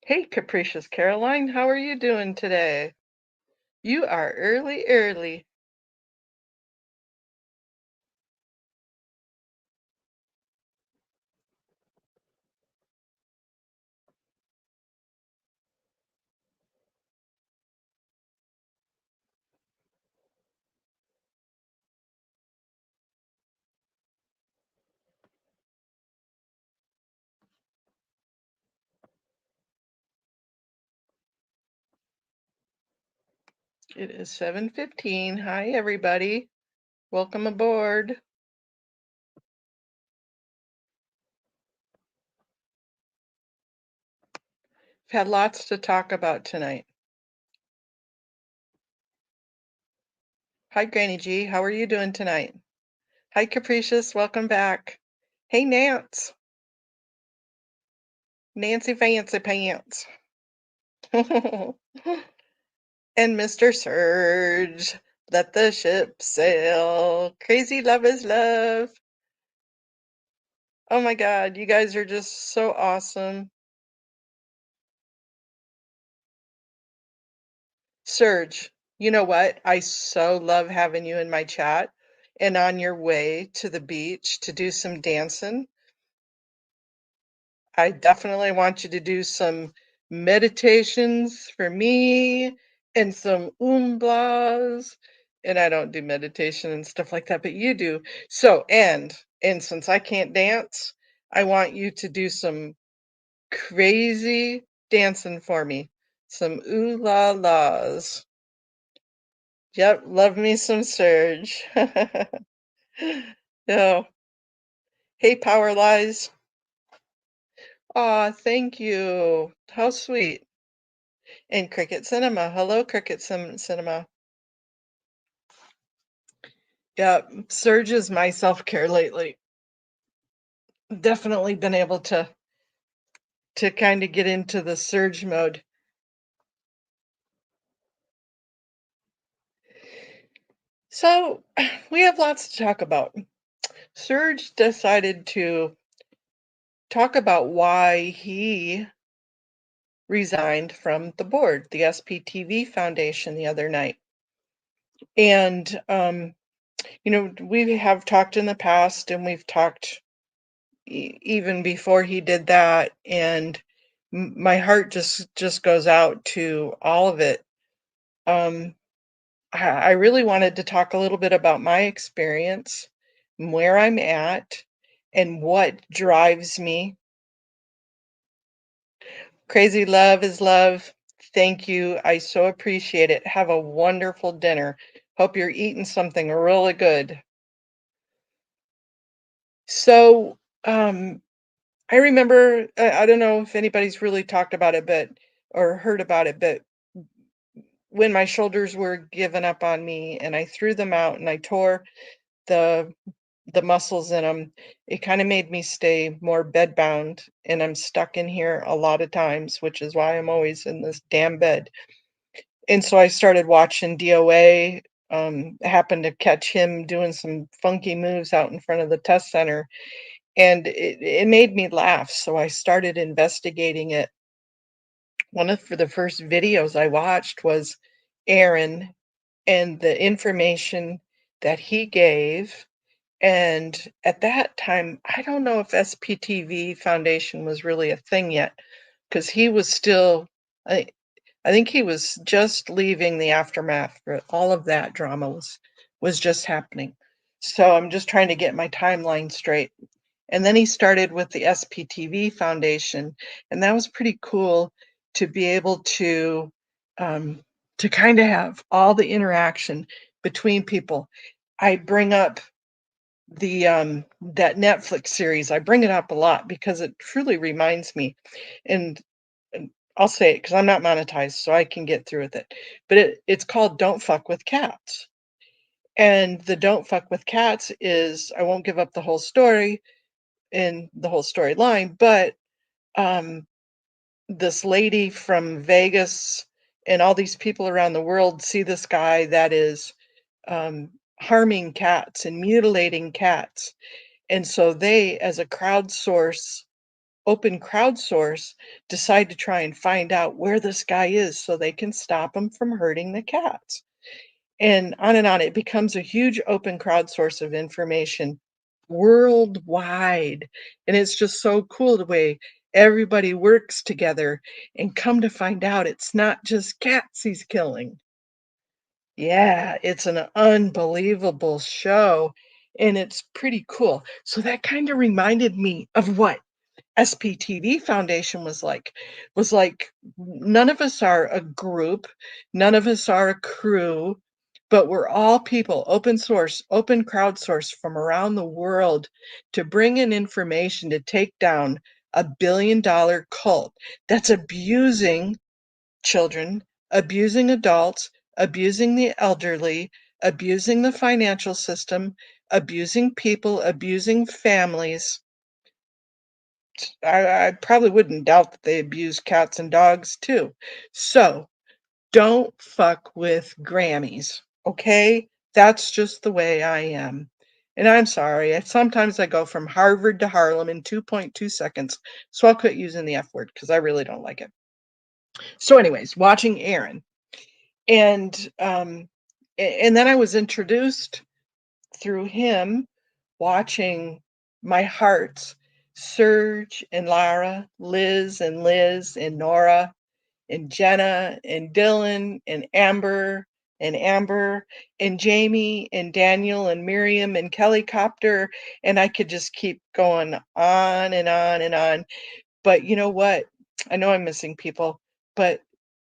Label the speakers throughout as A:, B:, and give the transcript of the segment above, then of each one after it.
A: Hey, Capricious Caroline, how are you doing today? You are early, early. It is 7:15. Hi, everybody. Welcome aboard. We've had lots to talk about tonight. Hi, Granny G. How are you doing tonight? Hi, Capricious. Welcome back. Hey, Nance. Nancy Fancy Pants. And Mr. Surge. Let the ship sail. Crazy love is love. Oh my God, you guys are just so awesome. Serge, you know what? I so love having you in my chat and on your way to the beach to do some dancing. I definitely want you to do some meditations for me and some Oomblas. And I don't do meditation and stuff like that, but you do. So, and since I can't dance, I want you to do some crazy dancing for me. Some ooh la las. Yep, love me some Surge. No. Hey, Power Lies. Aw, thank you. How sweet. And Cricket Cinema. Hello, Cricket Cinema. Yep, Surge is my self-care lately. Definitely been able to kind of get into the Surge mode. So we have lots to talk about. Surge decided to talk about why he resigned from the board, the SPTV Foundation, the other night. And, we have talked in the past and we've talked even before he did that. And my heart just goes out to all of it. I really wanted to talk a little bit about my experience, where I'm at, and what drives me. Crazy love is love. Thank you. I so appreciate it. Have a wonderful dinner. Hope you're eating something really good. So, I remember, I don't know if anybody's really talked about it, but or heard about it, but when my shoulders were giving up on me and I threw them out and I tore the the muscles in them, it kind of made me stay more bedbound, and I'm stuck in here a lot of times, which is why I'm always in this damn bed. And so I started watching DOA. Happened to catch him doing some funky moves out in front of the test center, and it made me laugh. So I started investigating it. One of the first videos I watched was Aaron and the information that he gave. And at that time, I don't know if SPTV Foundation was really a thing yet, because he was still, I think he was just leaving the aftermath. For all of that drama was just happening. So I'm just trying to get my timeline straight. And then he started with the SPTV Foundation, and that was pretty cool to be able um, to kind of have all the interaction between people. I bring up that Netflix series. I bring it up a lot because it truly reminds me, and I'll say it because I'm not monetized, so I can get through with it. But it's called Don't Fuck with Cats. And the Don't Fuck with Cats is, I won't give up the whole story in the whole storyline, but um, this lady from Vegas and all these people around the world see this guy that is um, harming cats and mutilating cats. And so they, as a crowdsource open crowdsource decide to try and find out where this guy is so they can stop him from hurting the cats. And on and on. It becomes a huge open crowdsource of information worldwide. And it's just so cool the way everybody works together and come to find out it's not just cats he's killing. Yeah, it's an unbelievable show, and it's pretty cool. So that kinda reminded me of what SPTV Foundation was like, none of us are a group, none of us are a crew, but we're all people, open source, open crowdsource from around the world to bring in information to take down a $1 billion cult that's abusing children, abusing adults, abusing the elderly, abusing the financial system, abusing people, abusing families. I probably wouldn't doubt that they abuse cats and dogs too. So, don't fuck with Grammys, okay? That's just the way I am. And I'm sorry, sometimes I go from Harvard to Harlem in 2.2 seconds, so I'll quit using the F word because I really don't like it. So anyways, watching Aaron, and, and then I was introduced through him watching my hearts, Serge and Lara, Liz and Nora and Jenna and Dylan and Amber and Jamie and Daniel and Miriam and Kelly Copter, and I could just keep going on and on and on. But you know what? I know I'm missing people, but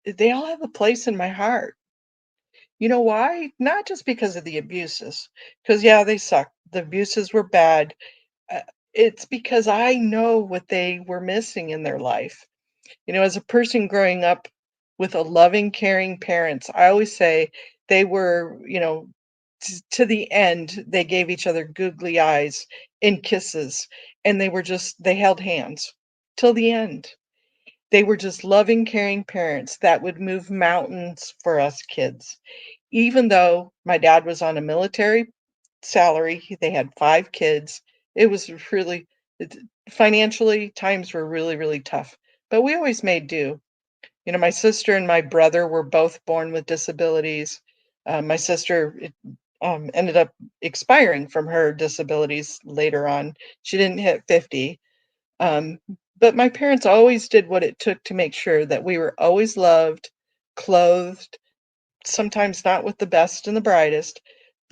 A: they all have a place in my heart. You know why? Not just because of the abuses, because yeah, they suck. The abuses were bad. Uh, it's because I know what they were missing in their life. You know, as a person growing up with a loving, caring parents, I always say they were, to the end, they gave each other googly eyes and kisses, and they held hands till the end. They were just loving, caring parents that would move mountains for us kids. Even though my dad was on a military salary, they had 5 kids. It was really it financially, times were really, really tough, but we always made do. You know, my sister and my brother were both born with disabilities. My sister, ended up expiring from her disabilities later on. She didn't hit 50, um, but my parents always did what it took to make sure that we were always loved, clothed, sometimes not with the best and the brightest.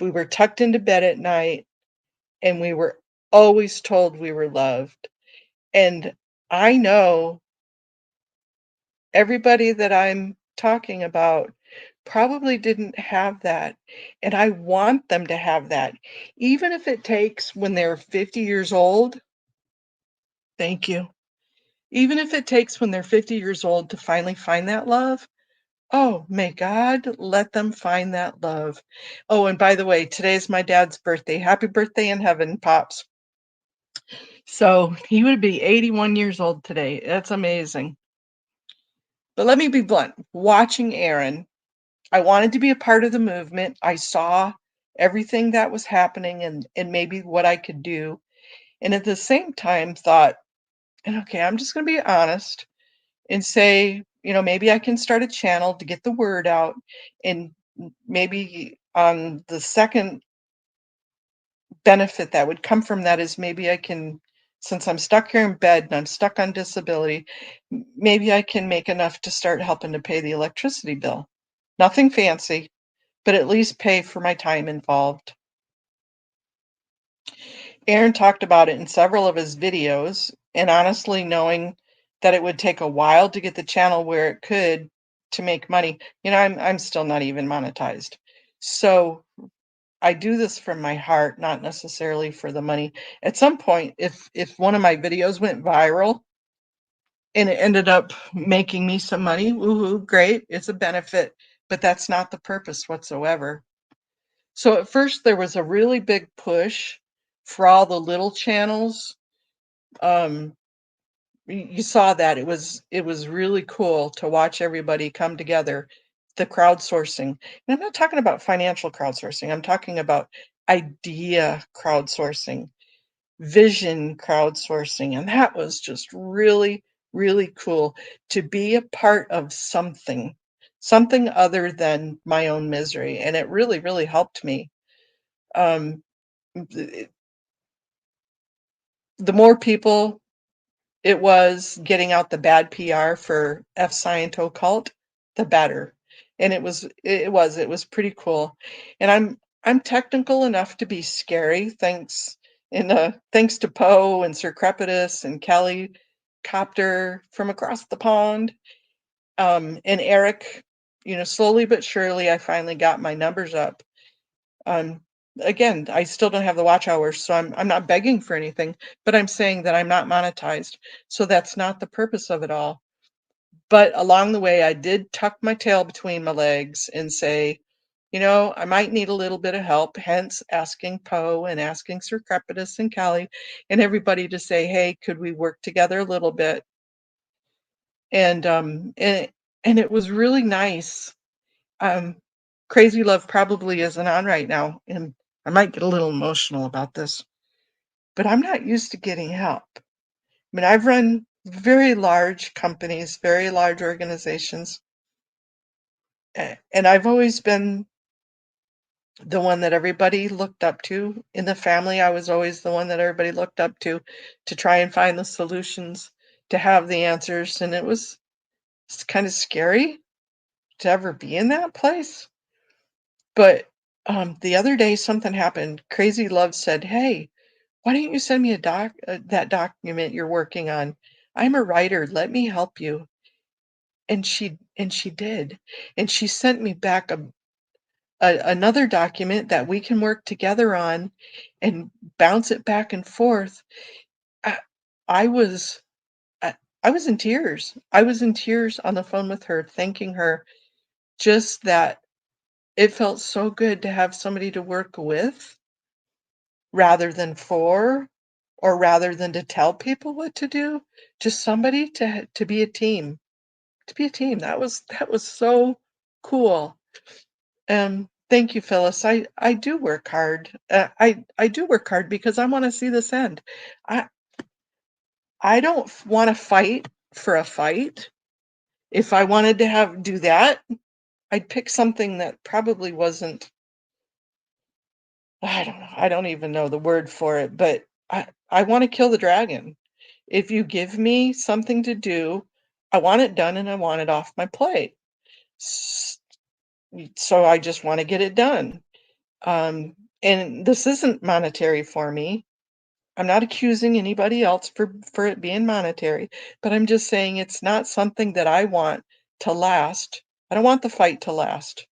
A: We were tucked into bed at night, and we were always told we were loved. And I know everybody that I'm talking about probably didn't have that, and I want them to have that. Even if it takes when they're 50 years old. Thank you. Even if it takes when they're 50 years old to finally find that love, oh, may God let them find that love. Oh, and by the way, today's my dad's birthday. Happy birthday in heaven, Pops. So he would be 81 years old today. That's amazing. But let me be blunt. Watching Aaron, I wanted to be a part of the movement. I saw everything that was happening and maybe what I could do. And at the same time thought, and okay, I'm just going to be honest and say, maybe I can start a channel to get the word out. And maybe on the second benefit that would come from that is maybe I can, since I'm stuck here in bed and I'm stuck on disability, maybe I can make enough to start helping to pay the electricity bill. Nothing fancy, but at least pay for my time involved. Aaron talked about it in several of his videos, and honestly, knowing that it would take a while to get the channel where it could to make money, I'm still not even monetized. So I do this from my heart, not necessarily for the money. At some point, if one of my videos went viral and it ended up making me some money, woohoo, great, it's a benefit, but that's not the purpose whatsoever. So at first there was a really big push for all the little channels. Um, you saw that it was really cool to watch everybody come together, the crowdsourcing. And I'm not talking about financial crowdsourcing. I'm talking about idea crowdsourcing. vision crowdsourcing, and that was just really, really cool to be a part of something other than my own misery, and it really, really helped me. Um, the the more people it was getting out the bad PR for F Sciento cult, the better. And it was pretty cool. And I'm technical enough to be scary, thanks to Poe and Sir Crepitus and Kelly Copter from across the pond. And Eric, slowly but surely I finally got my numbers up. Um, Again, I still don't have the watch hours, so I'm not begging for anything, but I'm saying that I'm not monetized. So that's not the purpose of it all. But along the way, I did tuck my tail between my legs and say, I might need a little bit of help, hence asking Poe and asking Sir Crepitus and Callie and everybody to say, hey, could we work together a little bit? And and it was really nice. Um, Crazy Love probably isn't on right now, and I might get a little emotional about this, but I'm not used to getting help. I mean, I've run very large companies, very large organizations, and I've always been the one that everybody looked up to. In the family, I was always the one that everybody looked up to try and find the solutions, to have the answers, and it's kind of scary to ever be in that place. But the other day, something happened. Crazy Love said, "Hey, why don't you send me that document you're working on? I'm a writer. Let me help you." And she did. And she sent me back another document that we can work together on and bounce it back and forth. I, I was I, I was in tears. I was in tears on the phone with her, thanking her just that it felt so good to have somebody to work with rather than for, or rather than to tell people what to do, just somebody to be a team, to be a team. That was so cool. Thank you, Phyllis. I do work hard. I do work hard because I want to see this end. I I don't want to fight for a fight. If I wanted to have do that, I'd pick something that probably wasn't. I don't know. I don't even know the word for it, but I want to kill the dragon. If you give me something to do, I want it done and I want it off my plate. S- So I just want to get it done. And this isn't monetary for me. I'm not accusing anybody else for it being monetary, but I'm just saying it's not something that I want to last. I don't want the fight to last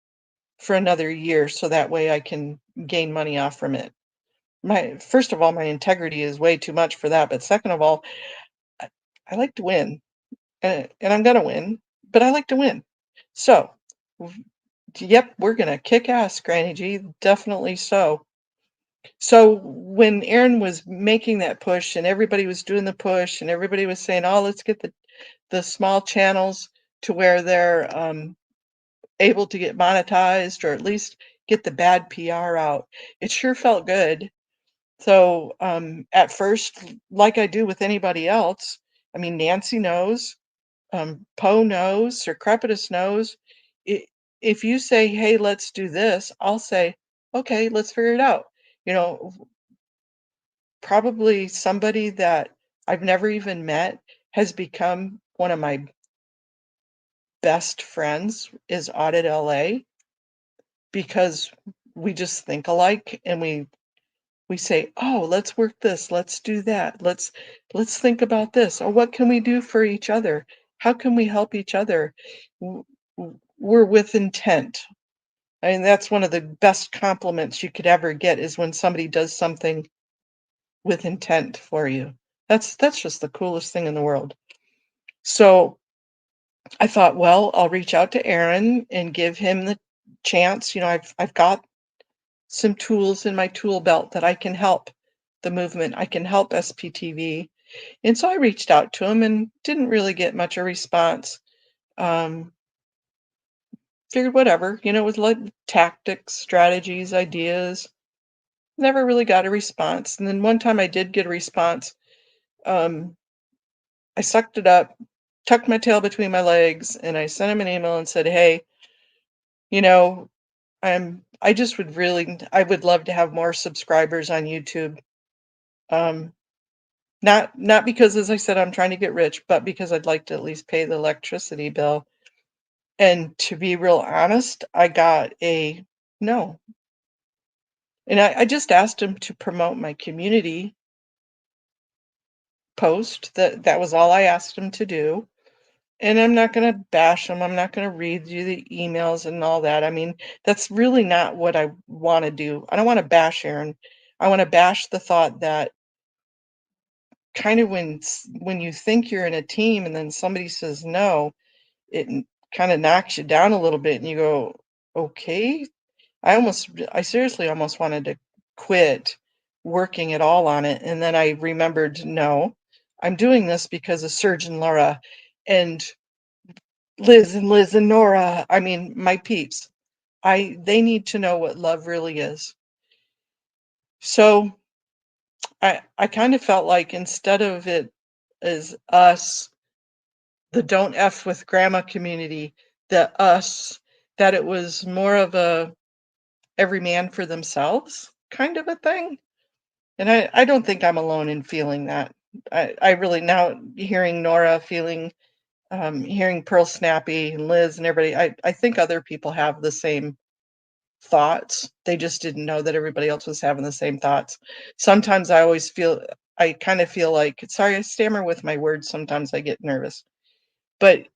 A: for another year so that way I can gain money off from it. My first of all, my integrity is way too much for that, but second of all, I, I like to win. And I'm gonna win, but I like to win. So, yep, we're gonna kick ass, Granny G, definitely so. So when Aaron was making that push and everybody was doing the push and everybody was saying, "Oh, let's get the small channels to where they're able to get monetized or at least get the bad PR out," it sure felt good. So at first, like I do with anybody else, I mean, Nancy knows. Poe knows, Sir Crepitus knows. I If you say, "Hey, let's do this," I'll say, "Okay, let's figure it out." You know, probably somebody that I've never even met has become one of my best friends is Audit LA because we just think alike and we say, "Oh, let's work this, let's do that, let's think about this. Oh, what can we do for each other? How can we help each other?" We're with intent. I mean, that's one of the best compliments you could ever get is when somebody does something with intent for you. That's just the coolest thing in the world. So I thought, well, I'll reach out to Aaron and give him the chance. I've got some tools in my tool belt that I can help the movement. I can help SPTV. And so I reached out to him and didn't really get much a response. Um, Figured whatever, it was like tactics, strategies, ideas. never really got a response, and then one time I did get a response. um, I sucked it up, tucked my tail between my legs, and I sent him an email and said, "Hey, you know, I just I would love to have more subscribers on YouTube. Um, not because, as I said, I'm trying to get rich, but because I'd like to at least pay the electricity bill." And to be real honest, I got a no. And I just asked him to promote my community post. That was all I asked him to do. And I'm not gonna bash him. I'm not gonna read you the emails and all that. I mean, that's really not what I wanna do. I don't wanna bash Aaron. I wanna bash the thought that kind of when you think you're in a team and then somebody says no, it kinda knocks you down a little bit and you go, "Okay." I seriously almost wanted to quit working at all on it, and then I remembered, "No, I'm doing this because of Serge and Laura and Liz and Nora." I mean, my peeps. They need to know what love really is. So, I kind of felt like instead of it as us, the "Don't F with Grandma" community, the us, that it was more of a every man for themselves kind of a thing. And I don't think I'm alone in feeling that. I really now hearing Nora feeling, hearing Pearl Snappy and Liz and everybody, I think other people have the same thoughts. They just didn't know that everybody else was having the same thoughts. Sometimes I kind of feel like, sorry, I stammer with my words. Sometimes I get nervous, but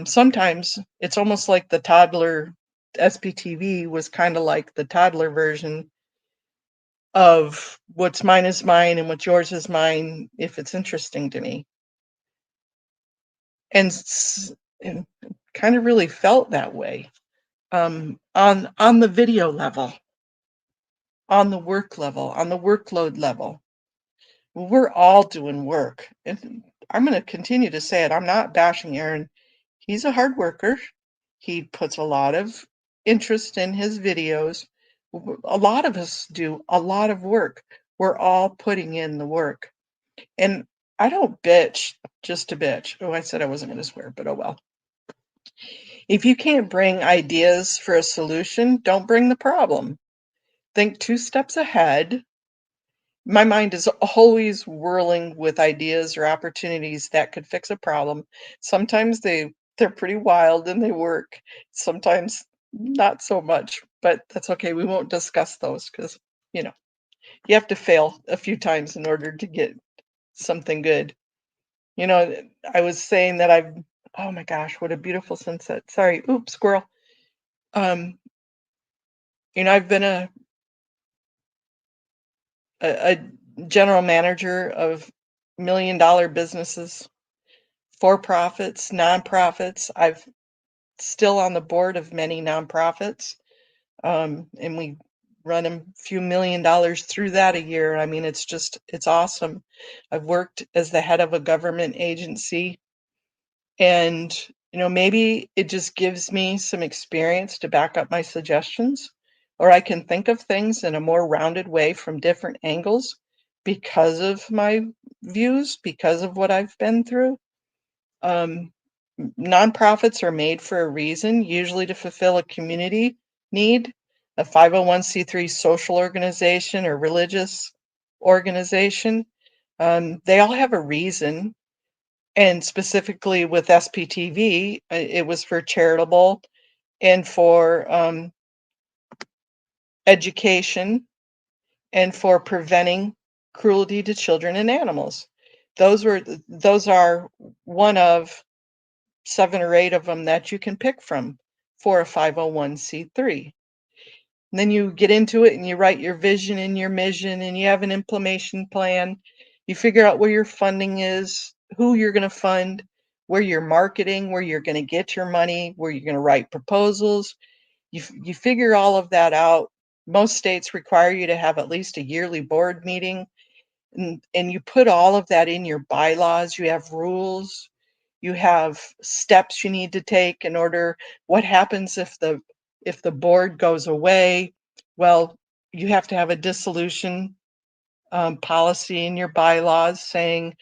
A: sometimes it's almost like the toddler SPTV was kind of like the toddler version of what's mine is mine and what's yours is mine if it's interesting to me. And and kind of really felt that way, on the video level, on the work level, on the workload level. We're all doing work. And I'm going to continue to say it. I'm not bashing Aaron. He's a hard worker. He puts a lot of interest in his videos. A lot of us do a lot of work. We're all putting in the work. And I don't bitch just to bitch. Oh, I said I wasn't going to swear, but oh well. If you can't bring ideas for a solution, don't bring the problem. Think two steps ahead. My mind is always whirling with ideas or opportunities that could fix a problem. Sometimes they're pretty wild and they work. Sometimes not so much, but that's okay. We won't discuss those because, you know, you have to fail a few times in order to get something good. You know, I was saying that oh my gosh, what a beautiful sunset. Sorry, oops, squirrel. Um, I've been a general manager of million-dollar businesses, for profits, nonprofits. I've still on the board of many nonprofits, and we run a few $1 million through that a year. I mean, it's awesome. I've worked as the head of a government agency. And, maybe it just gives me some experience to back up my suggestions, or I can think of things in a more rounded way from different angles because of my views, because of what I've been through. Um, Nonprofits are made for a reason, usually to fulfill a community need, a 501(c)(3) social organization or religious organization. They all have a reason, and specifically with SPTV, it was for charitable and for education and for preventing cruelty to children and animals. Those are one of 7 or 8 of them that you can pick from for a 501(c)(3). And then you get into it and you write your vision and your mission and you have an implementation plan. You figure out where your funding is, who you're going to fund, where you're marketing, where you're going to get your money, where you're going to write proposals. You figure all of that out. Most states require you to have at least a yearly board meeting, and you put all of that in your bylaws. You have rules, you have steps you need to take in order. What happens if the board goes away? Well, you have to have a dissolution policy in your bylaws saying,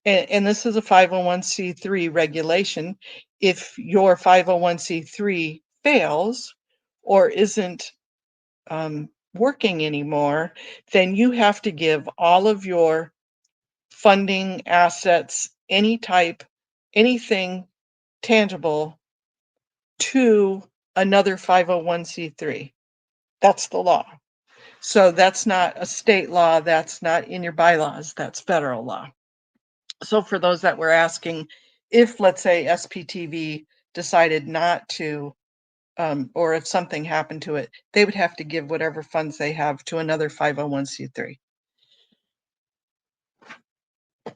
A: and this is a 501c3 regulation. If your 501c3 fails or isn't working anymore, then you have to give all of your funding, assets, any type, anything tangible to another 501c3. That's the law. So that's not a state law, that's not in your bylaws, that's federal law. So for those that were asking, if, let's say, SPTV decided not to, or if something happened to it, they would have to give whatever funds they have to another 501c3.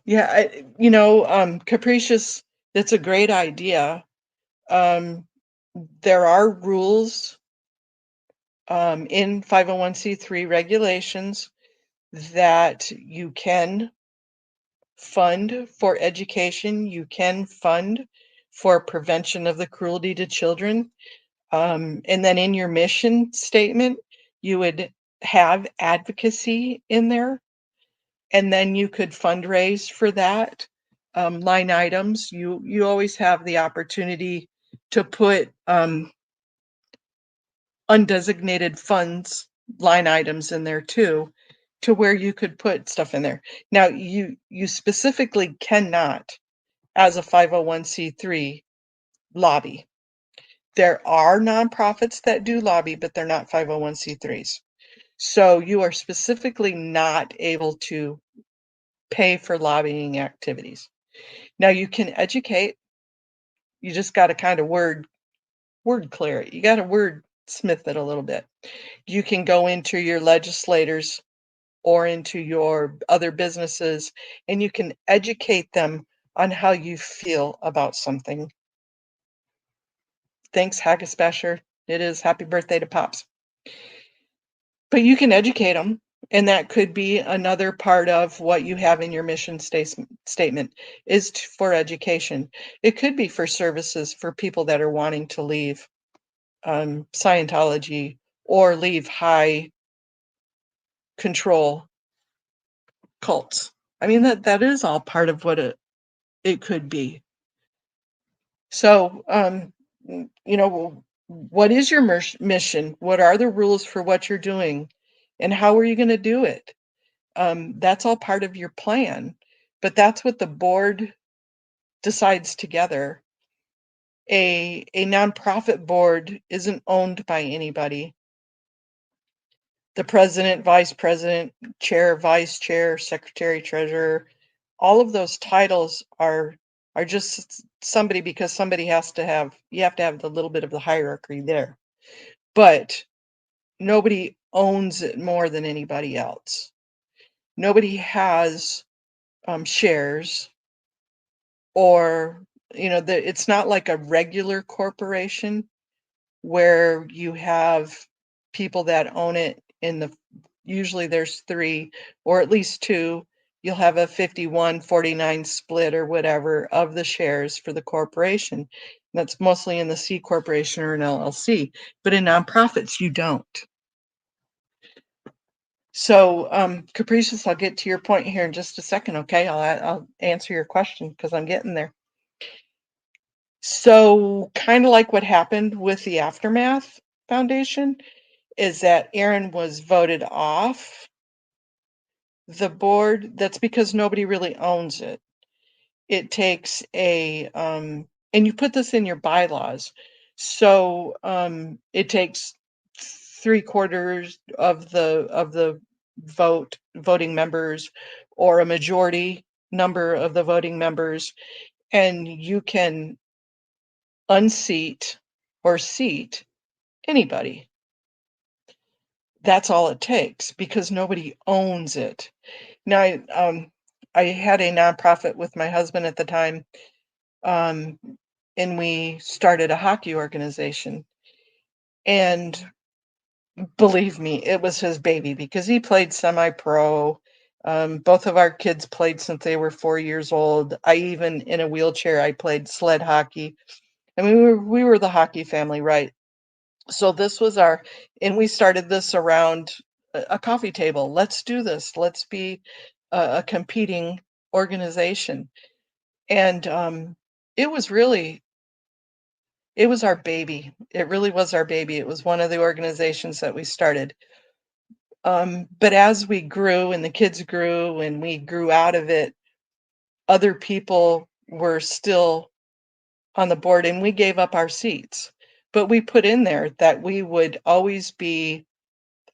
A: Yeah, capricious, that's a great idea. There are rules in 501c3 regulations that you can fund for education, you can fund for prevention of the cruelty to children. And then in your mission statement, you would have advocacy in there, and then you could fundraise for that. Line items, you always have the opportunity to put undesignated funds line items in there too, to where you could put stuff in there. Now, you specifically cannot, as a 501c3, lobby. There are nonprofits that do lobby, but they're not 501c3s. So you are specifically not able to pay for lobbying activities. Now you can educate, you just got to kind of word clear it. You got to wordsmith it a little bit. You can go into your legislators or into your other businesses, and you can educate them on how you feel about something. Thanks, Haggis-Basher. It is happy birthday to Pops. But you can educate them, and that could be another part of what you have in your mission statement is for education. It could be for services for people that are wanting to leave Scientology or leave high control cults. I mean, that is all part of what it could be. So, what is your mission? What are the rules for what you're doing? And how are you going to do it? That's all part of your plan, but that's what the board decides together. A nonprofit board isn't owned by anybody. The president, vice president, chair, vice chair, secretary, treasurer, all of those titles are just somebody, because somebody has to have, you have to have the little bit of the hierarchy there. But nobody owns it more than anybody else. Nobody has shares, or it's not like a regular corporation where you have people that own it usually there's 3 or at least 2. You'll have a 51-49 split or whatever of the shares for the corporation. That's mostly in the C corporation or an LLC, but in nonprofits you don't. So, Capricious, I'll get to your point here in just a second, okay? I'll answer your question because I'm getting there. So, kind of like what happened with the Aftermath Foundation, is that Aaron was voted off the board. That's because nobody really owns it. It takes and you put this in your bylaws. So, it takes 3/4 of the voting members, or a majority number of the voting members, and you can unseat or seat anybody. That's all it takes, because nobody owns it. Now, I had a nonprofit with my husband at the time, and we started a hockey organization. And believe me, it was his baby, because he played semi-pro. Both of our kids played since they were 4 years old. I even, in a wheelchair, I played sled hockey. I mean, we were the hockey family, right? So this was and we started this around a coffee table. Let's do this. Let's be a competing organization. And it was really it was our baby. It really was our baby. It was one of the organizations that we started. But as we grew and the kids grew and we grew out of it, other people were still on the board and we gave up our seats. But we put in there that we would always be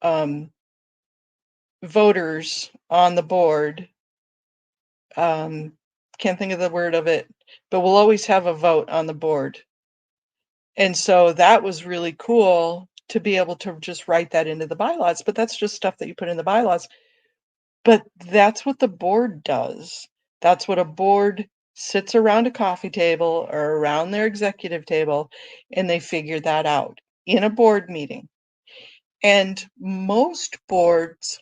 A: um, voters on the board. Um, can't think of the word of it, but we'll always have a vote on the board. And so that was really cool to be able to just write that into the bylaws, but that's just stuff that you put in the bylaws. But that's what the board does. That's what a board sits around a coffee table or around their executive table, and they figure that out in a board meeting. And most boards,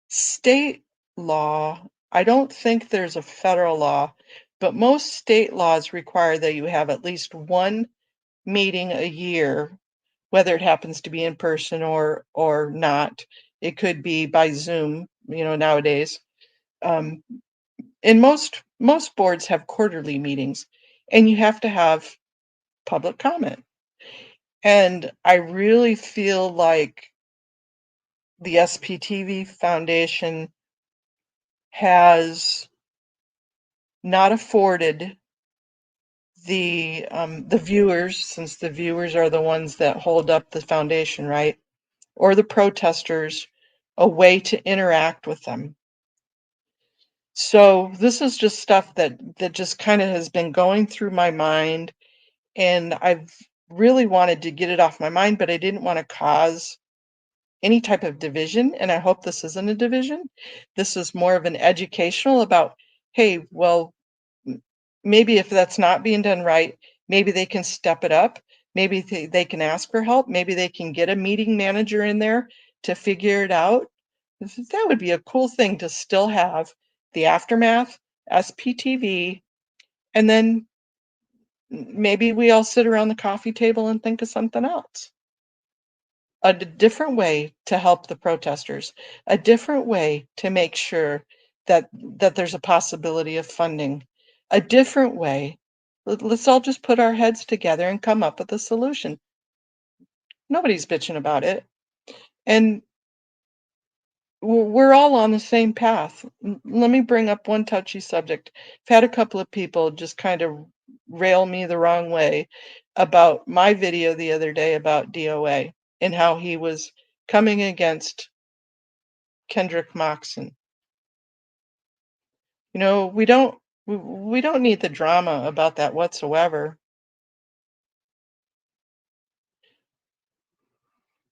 A: state law, I don't think there's a federal law, but most state laws require that you have at least one meeting a year, whether it happens to be in person or not. It could be by Zoom, nowadays. Um, and most boards have quarterly meetings, and you have to have public comment. And I really feel like the SPTV Foundation has not afforded the viewers, since the viewers are the ones that hold up the foundation, right? Or the protesters, a way to interact with them. So this is just stuff that just kind of has been going through my mind, and I've really wanted to get it off my mind, but I didn't want to cause any type of division, and I hope this isn't a division. This is more of an educational about, hey, well, maybe if that's not being done right, maybe they can step it up. Maybe they can ask for help. Maybe they can get a meeting manager in there to figure it out. That would be a cool thing to still have the aftermath, SPTV, and then maybe we all sit around the coffee table and think of something else. Different way to help the protesters, a different way to make sure that there's a possibility of funding, a different way. Let's all just put our heads together and come up with a solution. Nobody's bitching about it. And we're all on the same path. Let me bring up one touchy subject. I've had a couple of people just kind of rail me the wrong way about my video the other day about DOA and how he was coming against Kendrick Moxon. We don't need the drama about that whatsoever.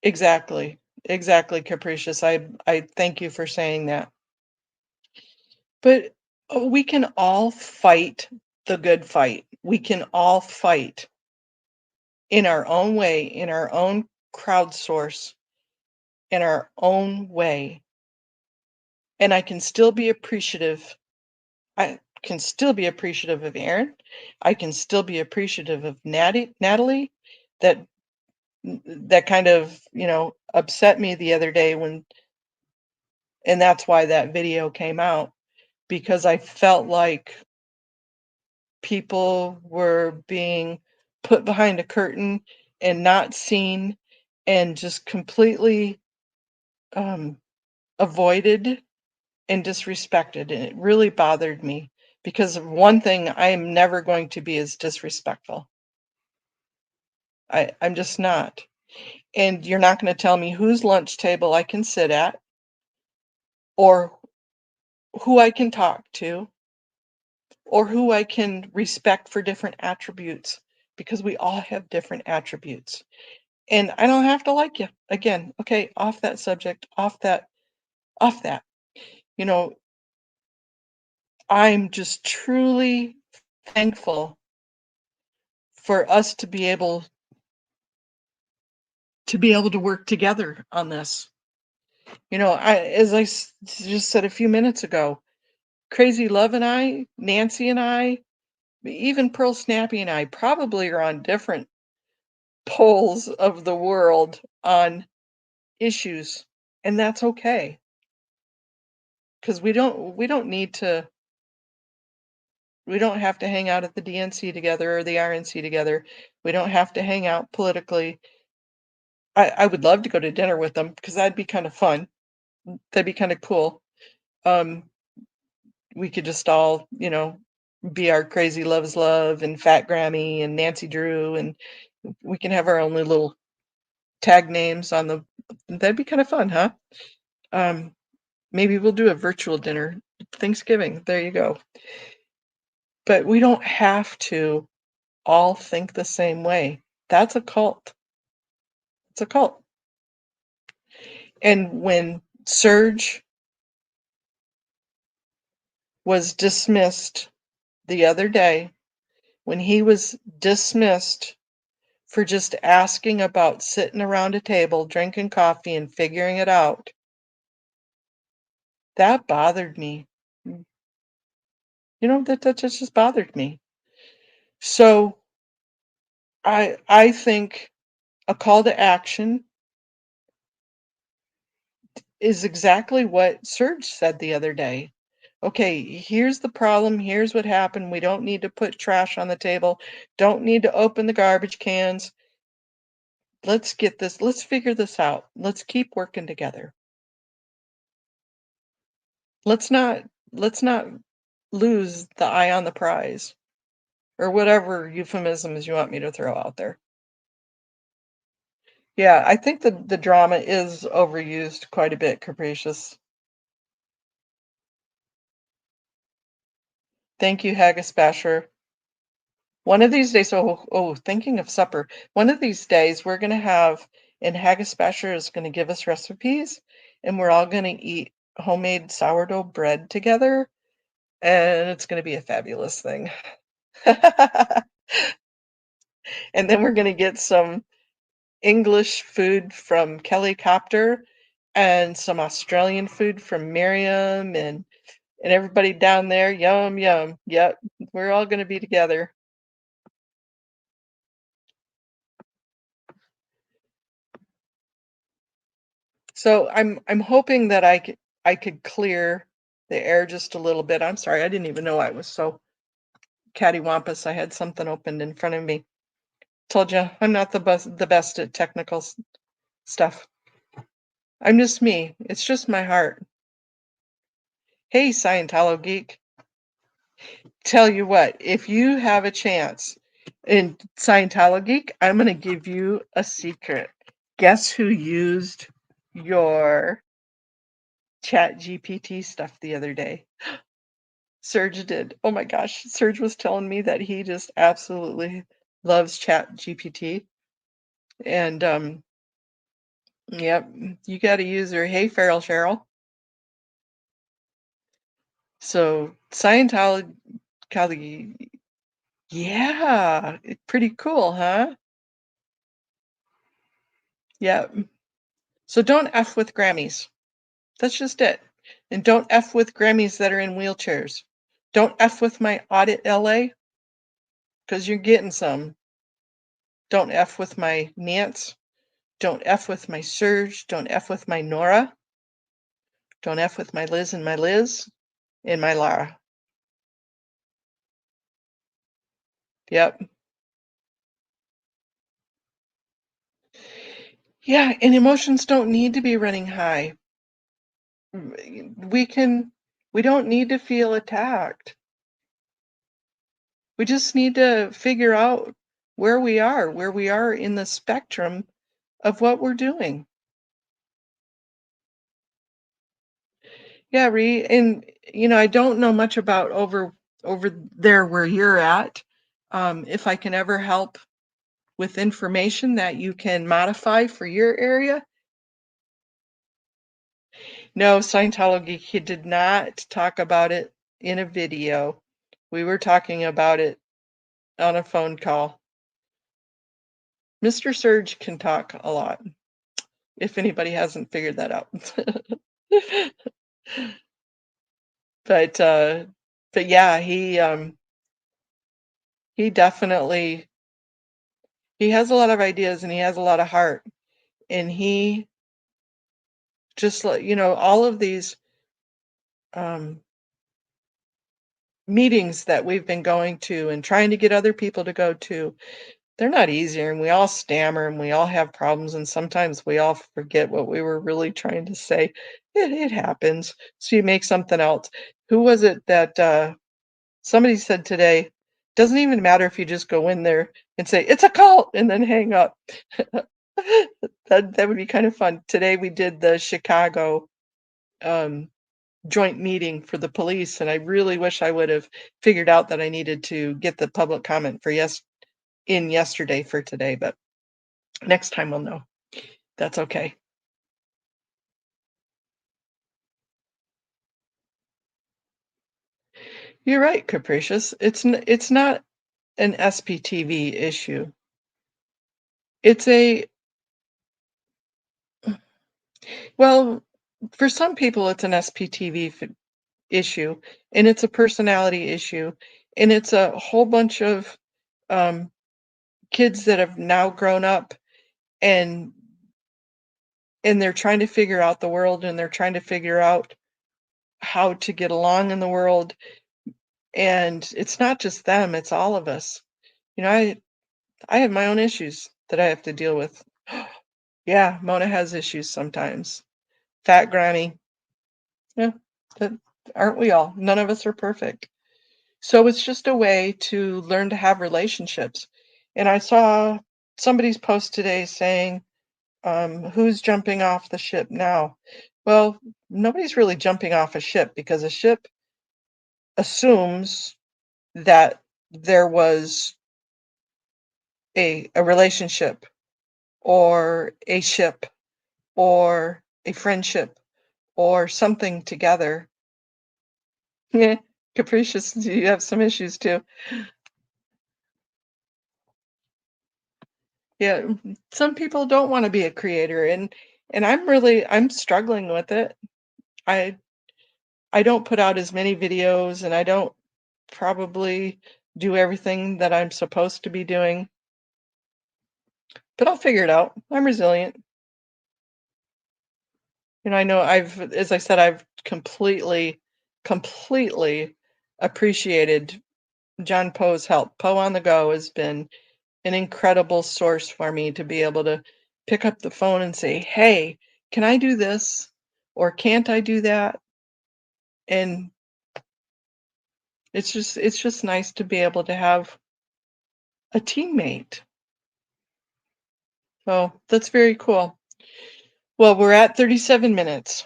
A: Exactly. Exactly, Capricious. I thank you for saying that. But we can all fight the good fight. We can all fight in our own way, in our own crowdsource, in our own way. And I can still be appreciative. I can still be appreciative of Aaron. I can still be appreciative of Natalie, that that kind of, upset me the other day and that's why that video came out, because I felt like people were being put behind a curtain and not seen and just completely um, avoided and disrespected. And it really bothered me because of one thing, I am never going to be as disrespectful. I'm just not. And you're not going to tell me whose lunch table I can sit at or who I can talk to or who I can respect for different attributes, because we all have different attributes. And I don't have to like you. Again, okay, off that subject, off that, off that. You know, I'm just truly thankful for us to be able to work together on this. As just said a few minutes ago, Crazy Love and I, Nancy and I, even Pearl Snappy and I probably are on different poles of the world on issues, and that's okay, 'cause we don't have to hang out at the DNC together or the RNC together. We don't have to hang out politically. I would love to go to dinner with them because 'cause that'd be kinda fun. That'd be kinda cool. Um, we could just all, be our crazy Loves Love and Fat Grammy and Nancy Drew, and we can have our own little tag names on the that'd be kinda fun, huh? Um, maybe we'll do a virtual dinner. Thanksgiving, there you go. But we don't have to all think the same way. That's a cult. It's a cult. And when Serge was dismissed the other day, when he was dismissed for just asking about sitting around a table, drinking coffee, and figuring it out, that bothered me. That just bothered me. So I think a call to action is exactly what Serge said the other day. Okay, here's the problem. Here's what happened. We don't need to put trash on the table. Don't need to open the garbage cans. Let's figure this out. Let's keep working together. Let's not let's not lose the eye on the prize or whatever euphemisms you want me to throw out there. Yeah, I think the drama is overused quite a bit, capricious. Thank you, Haggis Basher. One of these days, thinking of supper, one of these days we're gonna have, and Haggis Basher is gonna give us recipes, and we're all gonna eat homemade sourdough bread together, and it's gonna be a fabulous thing. And then we're gonna get some English food from Kelly Copter and some Australian food from Miriam and everybody down there. Yum, yum. Yep, we're all gonna be together. So I'm hoping that I could clear the air just a little bit. I'm sorry, I didn't even know I was so cattywampus. I had something opened in front of me. Told you I'm not the best at technical stuff. I'm just me. It's just my heart. Hey, Scientolo geek. Tell you what, if you have a chance in Scientolo geek, I'm gonna give you a secret. Guess who used your Chat GPT stuff the other day? Serge did. Oh my gosh, Serge was telling me that he just absolutely loves Chat GPT. And yep, you got to use her. Hey, Feral Cheryl. So Scientology, yeah, pretty cool, huh? Yeah. So don't F with Grammys. That's just it. And don't F with Grammys that are in wheelchairs. Don't F with my audit LA because you're getting some. Don't F with my Nance. Don't F with my Serge. Don't F with my Nora. Don't F with my Liz and my Liz and my Lara. Yep. Yeah, and emotions don't need to be running high. We can, we don't need to feel attacked. We just need to figure out where we are in the spectrum of what we're doing. Yeah, Ree, and I don't know much about over there where you're at. If I can ever help with information that you can modify for your area. No, Scientology, he did not talk about it in a video. We were talking about it on a phone call. Mr. Surge can talk a lot, if anybody hasn't figured that out. But but yeah, he definitely he has a lot of ideas and he has a lot of heart. And Just like, all of these um, meetings that we've been going to and trying to get other people to go to, they're not easy, and we all stammer and we all have problems, and sometimes we all forget what we were really trying to say. It happens. So you make something else. Who was it that somebody said today? Doesn't even matter if you just go in there and say it's a cult and then hang up. That would be kind of fun. Today we did the Chicago um, joint meeting for the police, and I really wish I would have figured out that I needed to get the public comment for yesterday for today, but next time we'll know. That's okay. You're right, capricious. It's not an SPTV issue. It's a well, for some people it's an SPTV issue, and it's a personality issue, and it's a whole bunch of um, kids that have now grown up and they're trying to figure out the world, and they're trying to figure out how to get along in the world, and it's not just them, it's all of us. You know, I have my own issues that I have to deal with. Yeah, Mona has issues sometimes. Fat granny. Yeah, that aren't we all? None of us are perfect. So it's just a way to learn to have relationships. And I saw somebody's post today saying, who's jumping off the ship now? Well, nobody's really jumping off a ship because a ship assumes that there was a relationship or a ship or a friendship or something together. Yeah, capricious, you have some issues too. Yeah, some people don't wanna be a creator, and I'm struggling with it. I I don't put out as many videos, and I don't probably do everything that I'm supposed to be doing, but I'll figure it out. I'm resilient. I know as I said, I've completely appreciated John Poe's help. Poe on the Go has been an incredible source for me to be able to pick up the phone and say, "Hey, can I do this?" or "Can't I do that?" And it's just nice to be able to have a teammate. So that's very cool. Well, we're at 37 minutes.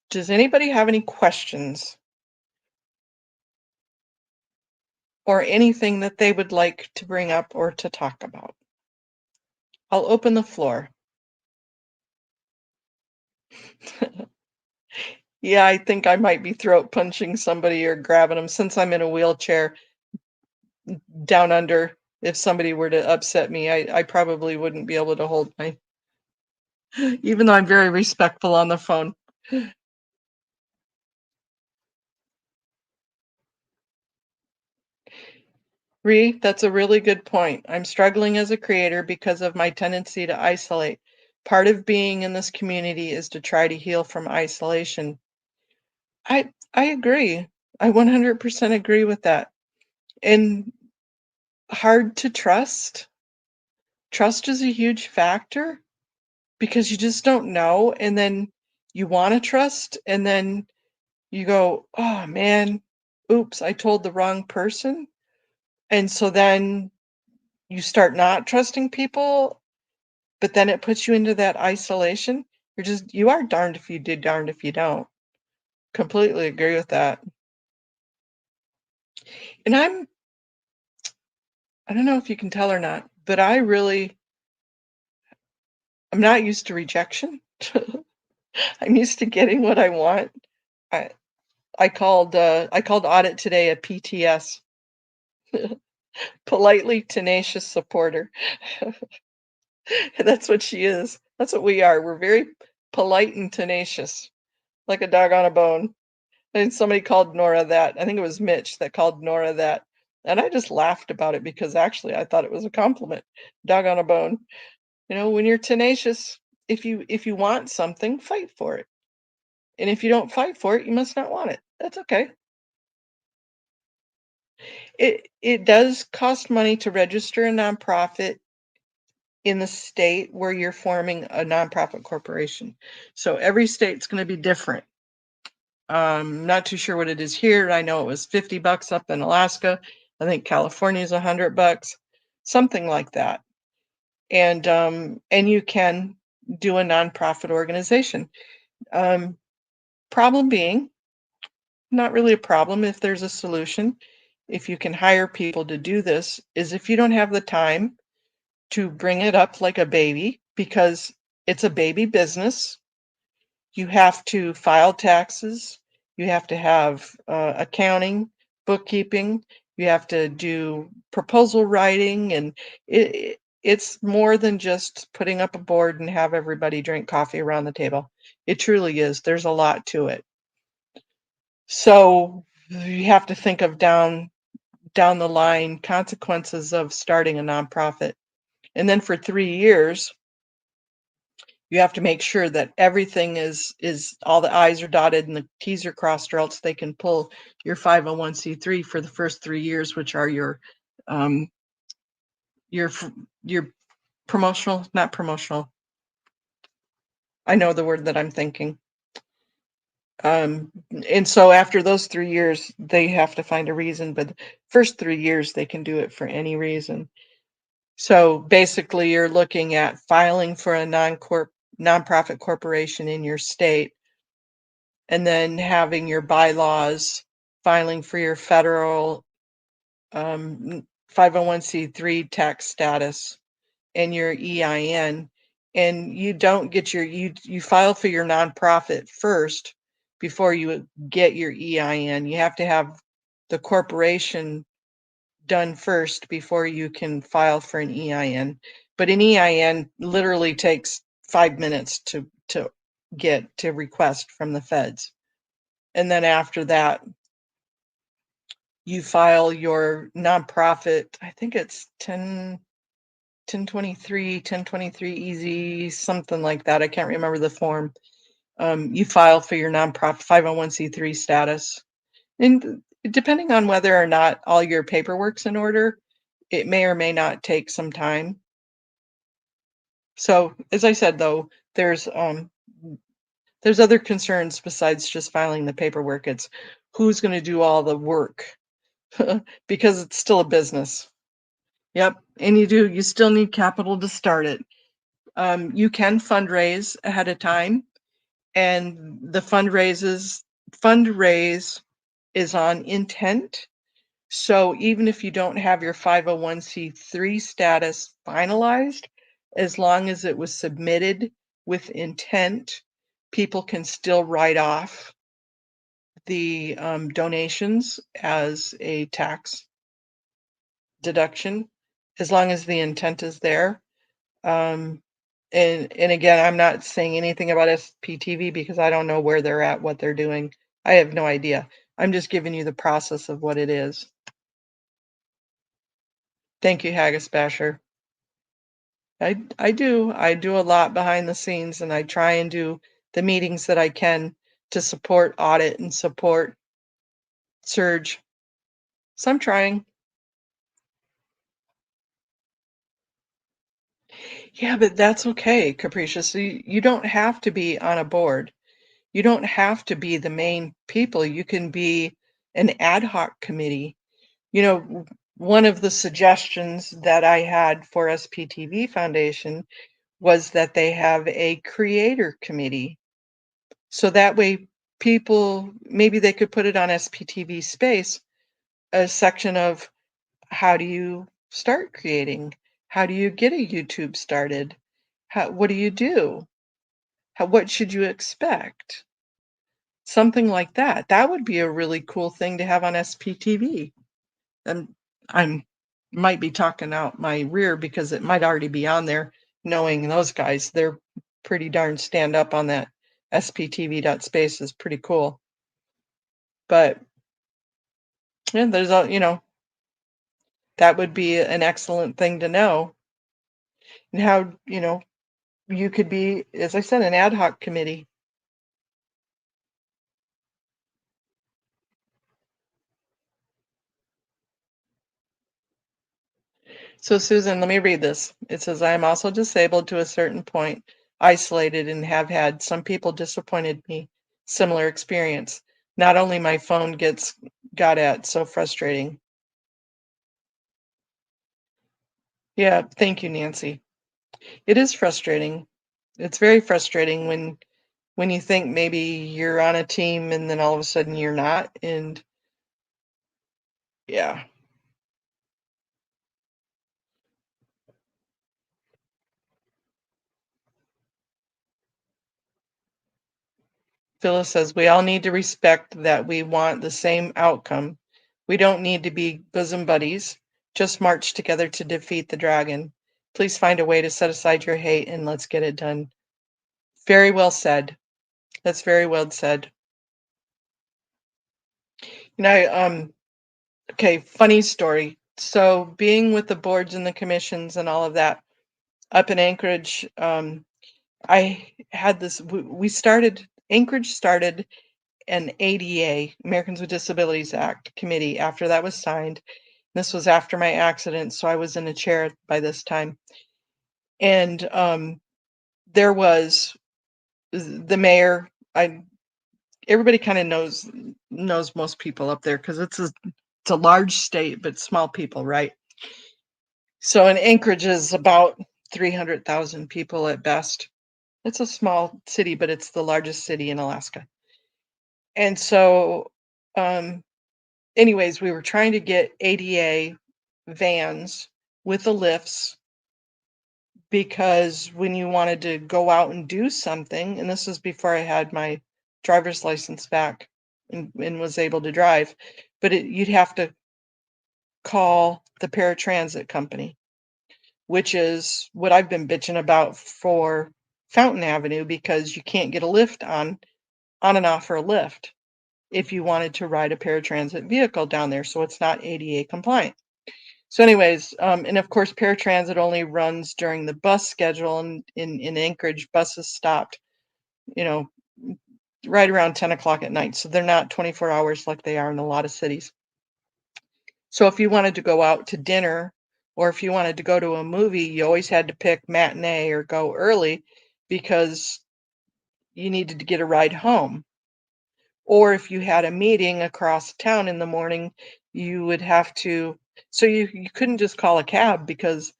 A: Does anybody have any questions or anything that they would like to bring up or to talk about? I'll open the floor. Yeah, I think I might be throat punching somebody or grabbing them since I'm in a wheelchair down under. If somebody were to upset me, I probably wouldn't be able to hold my, even though I'm very respectful on the phone. Ree, that's a really good point. I'm struggling as a creator because of my tendency to isolate. Part of being in this community is to try to heal from isolation. I agree. I 100% agree with that. And hard to trust. Trust is a huge factor because you just don't know, and then you wanna trust, and then you go, "Oh, man, oops, I told the wrong person," and so then you start not trusting people, but then it puts you into that isolation. You are darned if you do, darned if you don't. Completely agree with that. And I don't know if you can tell or not, but I'm not used to rejection. I'm used to getting what I want. I I called audit today a PTS, politely tenacious supporter. That's what she is. That's what we are. We're very polite and tenacious, like a dog on a bone. And somebody called Nora that. I think it was Mitch that called Nora that. And I just laughed about it because actually I thought it was a compliment. Dog on a bone. When you're tenacious, if you want something, fight for it. And if you don't fight for it, you must not want it. That's okay. It does cost money to register a nonprofit in the state where you're forming a nonprofit corporation. So every state's going to be different. Not too sure what it is here. I know it was $50 up in Alaska. I think California is $100, something like that. And you can do a nonprofit organization. Um, Problem being, not really a problem if there's a solution. If you can hire people to do this, is if you don't have the time to bring it up like a baby, because it's a baby business. You have to file taxes, you have to have accounting, bookkeeping, you have to do proposal writing, and it's more than just putting up a board and have everybody drink coffee around the table. It truly is. There's a lot to it. So you have to think of down the line consequences of starting a nonprofit. And then for 3 years, you have to make sure that everything is all the I's are dotted and the T's are crossed, or else they can pull your 501c3 for the first 3 years, which are um, your your promotional, not promotional. I know the word that I'm thinking. And so after those 3 years, they have to find a reason. But the first 3 years, they can do it for any reason. So basically, you're looking at filing for a nonprofit corporation in your state, and then having your bylaws, filing for your federal 501c3 tax status, and your EIN. And you don't get you file for your nonprofit first before you get your EIN. You have to have the corporation done first before you can file for an EIN. But an EIN literally takes 5 minutes to get to request from the feds. And then after that, you file your nonprofit. I think it's 1023 easy, something like that. I can't remember the form. You file for your nonprofit 501c3 status. And depending on whether or not all your paperwork's in order, it may or may not take some time. So, as I said, though, there's other concerns besides just filing the paperwork. It's who's going to do all the work because it's still a business. Yep, and you still need capital to start it. You can fundraise ahead of time, and the fundraise is on intent. So even if you don't have your 501c3 status finalized, as long as it was submitted with intent, people can still write off the donations as a tax deduction, as long as the intent is there. Um, and again, I'm not saying anything about SPTV because I don't know where they're at, what they're doing. I have no idea. I'm just giving you the process of what it is. Thank you, Haggis Basher. I do a lot behind the scenes, and I try and do the meetings that I can to support audit and support surge. So I'm trying. Yeah, but that's okay, Capricious. You don't have to be on a board. You don't have to be the main people. You can be an ad hoc committee. One of the suggestions that I had for SPTV Foundation was that they have a creator committee. So that way people, maybe they could put it on SPTV Space, a section of how do you start creating? How do you get a YouTube started? What do you do? What should you expect? Something like that. That would be a really cool thing to have on SPTV. And I'm might be talking out my rear because it might already be on there, knowing those guys. They're pretty darn stand up on that. SPTV.space is pretty cool. But yeah, that would be an excellent thing to know. And how, you could be, as I said, an ad hoc committee. So Susan, let me read this. It says, I am also disabled to a certain point, isolated, and have had some people disappointed me. Similar experience. Not only my phone gets got at, so frustrating. Yeah, thank you, Nancy. It is frustrating. It's very frustrating when you think maybe you're on a team and then all of a sudden you're not. And yeah. Phyllis says, we all need to respect that we want the same outcome. We don't need to be bosom buddies, just march together to defeat the dragon. Please find a way to set aside your hate and let's get it done. Very well said. That's very well said. You know, okay, funny story. So being with the boards and the commissions and all of that up in Anchorage, I had this, Anchorage started an ADA, Americans with Disabilities Act committee after that was signed. This was after my accident, so I was in a chair by this time. And there was the mayor. Everybody kind of knows most people up there because it's a large state, but small people, right? So in Anchorage is about 300,000 people at best. It's a small city, but it's the largest city in Alaska. And so, anyways, we were trying to get ADA vans with the lifts because when you wanted to go out and do something, and this was before I had my driver's license back and was able to drive, but you'd have to call the paratransit company, which is what I've been bitching about for Fountain Avenue because you can't get a lift on and off for a lift if you wanted to ride a paratransit vehicle down there. So it's not ADA compliant. So anyways, and of course, paratransit only runs during the bus schedule, and in Anchorage, buses stopped, you know, right around 10 o'clock at night. So they're not 24 hours like they are in a lot of cities. So if you wanted to go out to dinner or if you wanted to go to a movie, you always had to pick matinee or go early because you needed to get a ride home. Or if you had a meeting across town in the morning, you would have to, so you couldn't just call a cab because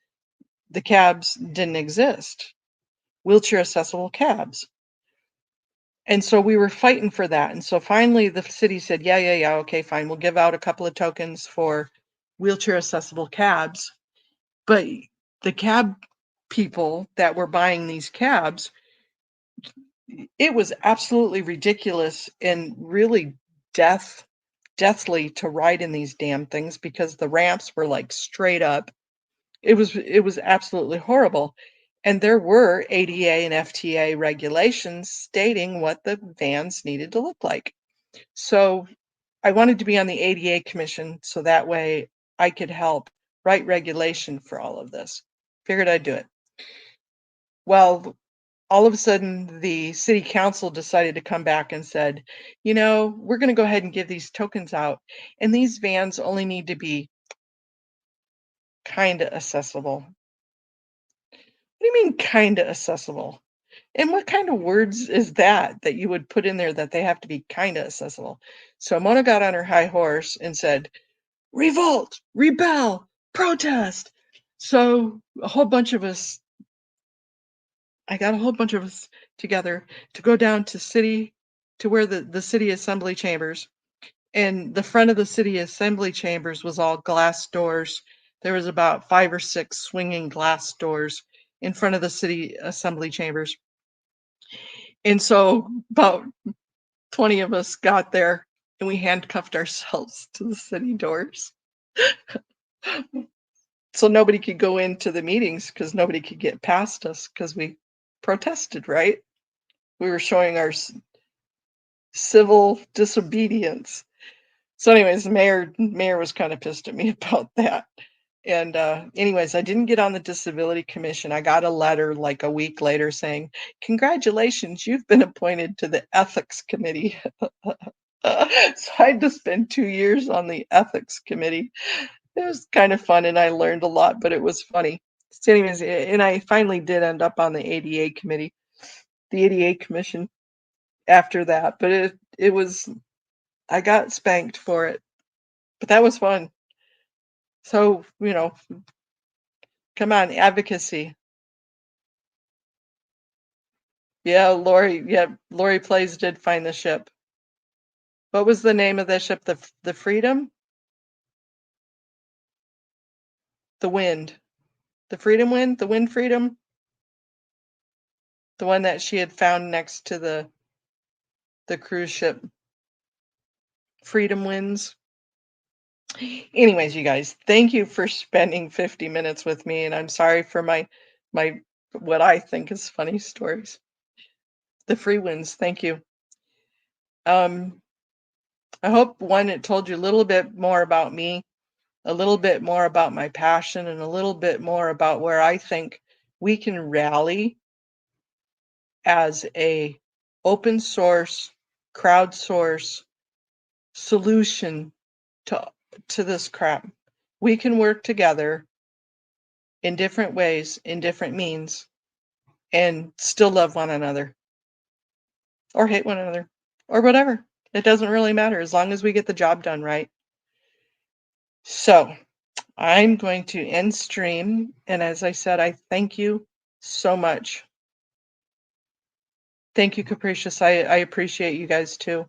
A: the cabs didn't exist, wheelchair accessible cabs. And so we were fighting for that. And so finally the city said, yeah, okay, fine. We'll give out a couple of tokens for wheelchair accessible cabs. But the cab people that were buying these cabs, it was absolutely ridiculous and really deathly to ride in these damn things because the ramps were like straight up. It was absolutely horrible. And there were ADA and FTA regulations stating what the vans needed to look like. So I wanted to be on the ADA commission so that way I could help write regulation for all of this. Figured I'd do it. Well, all of a sudden the city council decided to come back and said, we're going to go ahead and give these tokens out. And these vans only need to be kind of accessible. What do you mean kind of accessible? And what kind of words is that you would put in there that they have to be kind of accessible? So Mona got on her high horse and said, revolt, rebel, protest. So I got a whole bunch of us together to go down to where the city assembly chambers. And the front of the city assembly chambers was all glass doors. There was about 5 or 6 swinging glass doors in front of the city assembly chambers. And so about 20 of us got there and we handcuffed ourselves to the city doors. So nobody could go into the meetings because nobody could get past us because we protested, right? We were showing our civil disobedience. So anyways, the mayor was kind of pissed at me about that. And, anyways, I didn't get on the disability commission. I got a letter like a week later saying, "Congratulations, you've been appointed to the ethics committee." So I had to spend 2 years on the ethics committee. It was kind of fun and I learned a lot, but it was funny. So anyways, and I finally did end up on the ADA committee, the ADA commission after that, but it was I got spanked for it, but that was fun. So, come on, advocacy. Lori Plays did find the ship. What was the name of the ship? The Freedom? The Wind. The Freedom Wind? The Wind Freedom? The one that she had found next to the cruise ship. Freedom Winds. Anyways, you guys, thank you for spending 50 minutes with me, and I'm sorry for my what I think is funny stories. The free winds, thank you. Um, I hope one it told you a little bit more about me, a little bit more about my passion, and a little bit more about where I think we can rally as a open source, crowdsource solution to to this crap. We can work together in different ways, in different means, and still love one another or hate one another or whatever. It doesn't really matter as long as we get the job done right. So I'm going to end stream. And as I said, I thank you so much. Thank you, Capricious. I appreciate you guys too.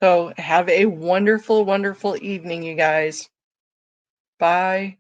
A: So have a wonderful, wonderful evening, you guys. Bye.